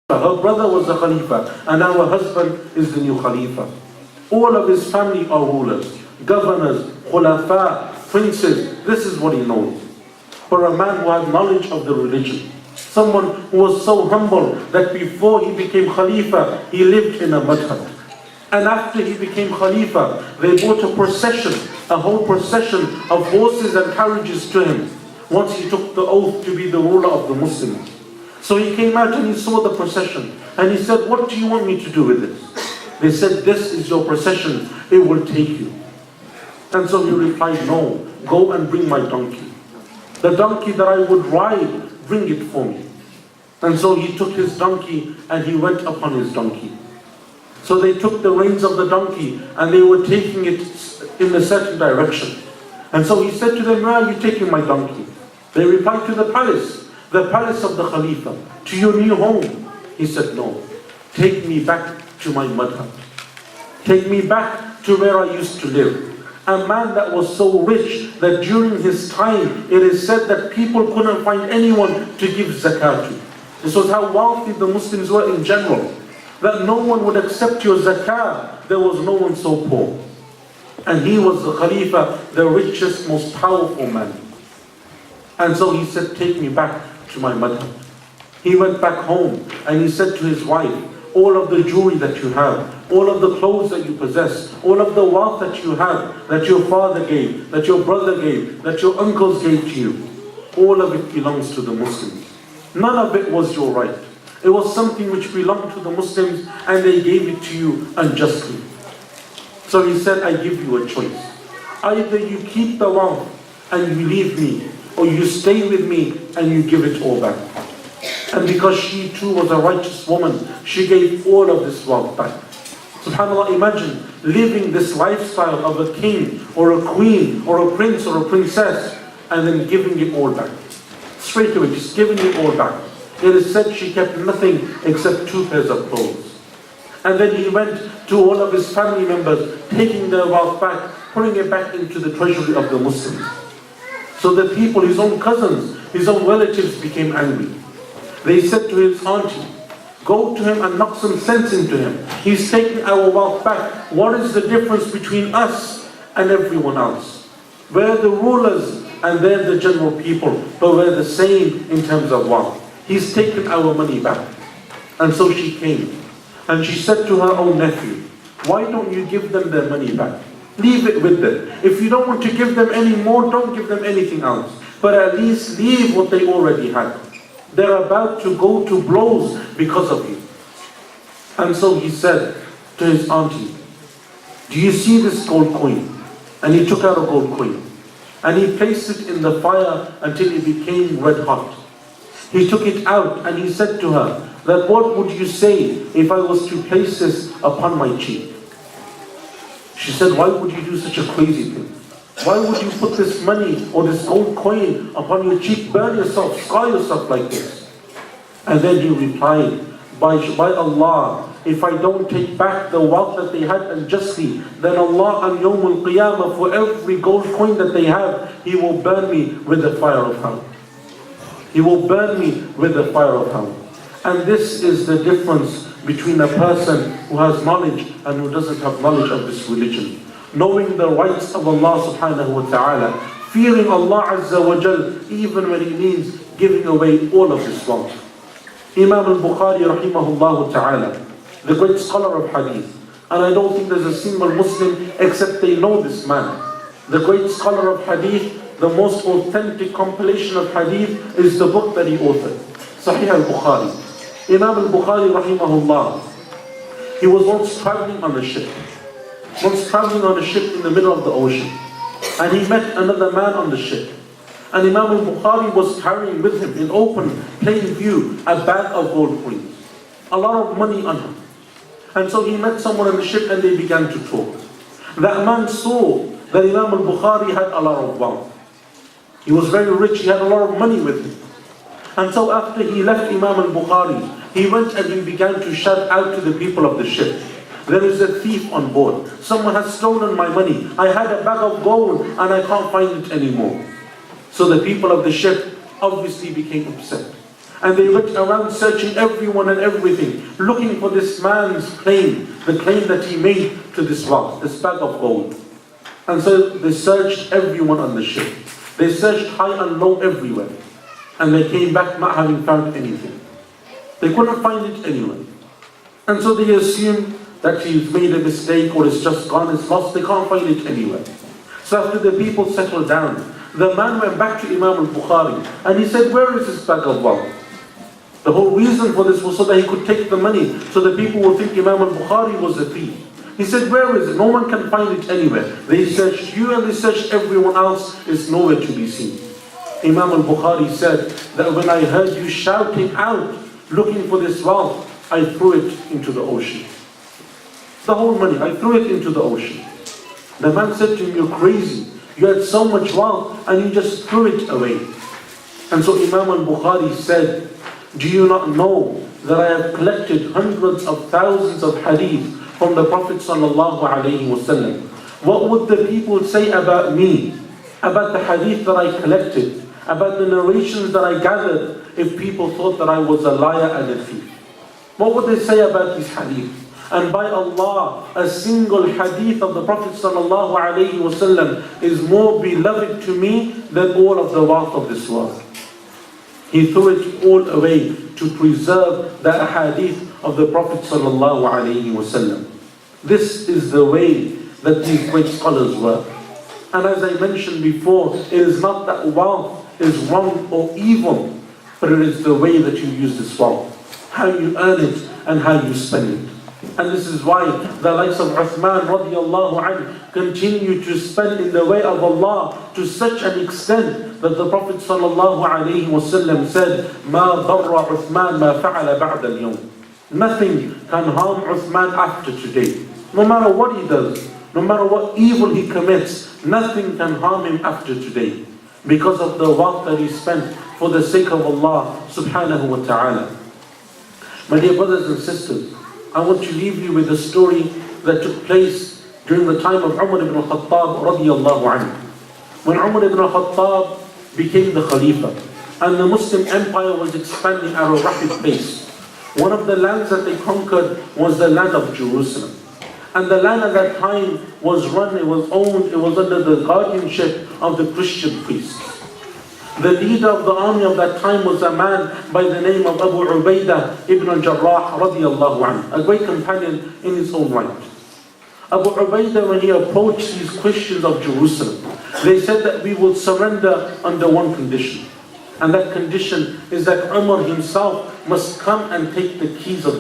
Her brother was the Khalifa, and now her husband is the new Khalifa. All of his family are rulers, governors, khulafa, princes. This is what he knows. For a man who had knowledge of the religion, someone who was so humble that before he became Khalifa, he lived in a mud hut. And after he became Khalifa, they brought a procession, a whole procession of horses and carriages to him, once he took the oath to be the ruler of the Muslims. So he came out and he saw the procession, and he said, "What do you want me to do with this?" They said, "This is your procession, it will take you." And so he replied, "No, go and bring my donkey. The donkey that I would ride, bring it for me." And so he took his donkey and he went upon his donkey. So they took the reins of the donkey and they were taking it in a certain direction. And so he said to them, "Where are you taking my donkey?" They replied, "To the palace of the Khalifa, to your new home." He said, "No, take me back to my mud hut. Take me back to where I used to live." A man that was so rich that during his time it is said that people couldn't find anyone to give zakat to. This was how wealthy the Muslims were in general, that no one would accept your zakah. There was no one so poor. And he was the Khalifa, the richest, most powerful man. And so he said, "Take me back to my mud hut." He went back home and he said to his wife, "All of the jewelry that you have, all of the clothes that you possess, all of the wealth that you have, that your father gave, that your brother gave, that your uncles gave to you, all of it belongs to the Muslims. None of it was your right. It was something which belonged to the Muslims and they gave it to you unjustly." So he said, "I give you a choice. Either you keep the wealth and you leave me, or you stay with me and you give it all back." And because she too was a righteous woman, she gave all of this wealth back. SubhanAllah, imagine living this lifestyle of a king or a queen or a prince or a princess and then giving it all back. Straight away, just giving it all back. It is said she kept nothing except 2 pairs of clothes. And then he went to all of his family members, taking their wealth back, putting it back into the treasury of the Muslims. So the people, his own cousins, his own relatives became angry. They said to his auntie, "Go to him and knock some sense into him. He's taking our wealth back. What is the difference between us and everyone else? We're the rulers and they're the general people, but we're the same in terms of wealth. He's taken our money back." And so she came and she said to her own nephew, "Why don't you give them their money back? Leave it with them. If you don't want to give them any more, don't give them anything else. But at least leave what they already had. They're about to go to blows because of you." And so he said to his auntie, "Do you see this gold coin?" And he took out a gold coin and he placed it in the fire until it became red hot. He took it out and he said to her that, "What would you say if I was to place this upon my cheek?" She said, "Why would you do such a crazy thing? Why would you put this money or this gold coin upon your cheek, burn yourself, scar yourself like this?" And then he replied, by Allah, if I don't take back the wealth that they had unjustly, then Allah on Yawm al-Qiyamah, for every gold coin that they have, He will burn me with the fire of hell. He will burn me with the fire of hell. And this is the difference between a person who has knowledge and who doesn't have knowledge of this religion. Knowing the rights of Allah subhanahu wa ta'ala, fearing Allah azza wa jal, even when it means giving away all of his wealth. Imam al-Bukhari rahimahullah ta'ala, the great scholar of hadith, and I don't think there's a single Muslim except they know this man. The great scholar of hadith, the most authentic compilation of hadith is the book that he authored, Sahih al-Bukhari. Imam al-Bukhari rahimahullah, he was once traveling on a ship. Once traveling on a ship in the middle of the ocean. And he met another man on the ship. And Imam al-Bukhari was carrying with him in open, plain view, a bag of gold coins. A lot of money on him. And so he met someone on the ship and they began to talk. That man saw that Imam al-Bukhari had a lot of wealth. He was very rich, he had a lot of money with him. And so after he left Imam al-Bukhari, he went and he began to shout out to the people of the ship, "There is a thief on board. Someone has stolen my money. I had a bag of gold and I can't find it anymore." So the people of the ship obviously became upset. And they went around searching everyone and everything, looking for this man's claim, the claim that he made to this wealth, this bag of gold. And so they searched everyone on the ship. They searched high and low everywhere. And they came back not having found anything. They couldn't find it anywhere. And so they assumed that he's made a mistake or it's just gone, it's lost, they can't find it anywhere. So after the people settled down, the man went back to Imam al-Bukhari and he said, where is this bag of wealth? The whole reason for this was so that he could take the money, so the people would think Imam al-Bukhari was a thief. He said, where is it? No one can find it anywhere. They searched you and they searched everyone else, it's nowhere to be seen. Imam al-Bukhari said that when I heard you shouting out, looking for this wealth, I threw it into the ocean. The whole money, I threw it into the ocean. The man said to him, you're crazy. You had so much wealth and you just threw it away. And so Imam al-Bukhari said, do you not know that I have collected hundreds of thousands of hadith from the Prophet sallallahu alaihi wasallam? What would the people say about me, about the hadith that I collected, about the narrations that I gathered, if people thought that I was a liar and a thief? What would they say about these hadith? And by Allah, a single hadith of the Prophet sallallahu alaihi wasallam is more beloved to me than all of the wealth of this world. He threw it all away to preserve the hadith of the Prophet sallallahu alaihi wasallam. This is the way that these great scholars were. And as I mentioned before, it is not that wealth is wrong or evil, but it is the way that you use this wealth, how you earn it and how you spend it. And this is why the likes of Uthman radiallahu anhu continue to spend in the way of Allah to such an extent that the Prophet sallallahu alayhi wasallam said, مَا ضَرَّ عُثْمَانْ مَا فَعَلَ بَعْدَ الْيَوْمِ. Nothing can harm Uthman after today. No matter what he does, no matter what evil he commits, nothing can harm him after today, because of the wealth that he spent for the sake of Allah subhanahu wa ta'ala. My dear brothers and sisters, I want to leave you with a story that took place during the time of Umar ibn al-Khattab radiyallahu anhu. When Umar ibn al-Khattab became the Khalifa and the Muslim empire was expanding at a rapid pace, one of the lands that they conquered was the land of Jerusalem. And the land at that time was run, it was owned, it was under the guardianship of the Christian priests. The leader of the army of that time was a man by the name of Abu Ubaidah ibn al-Jarrah radiyallahu anhu, a great companion in his own right. Abu Ubaidah, when he approached these Christians of Jerusalem, they said that we will surrender under one condition. And that condition is that Umar himself must come and take the keys of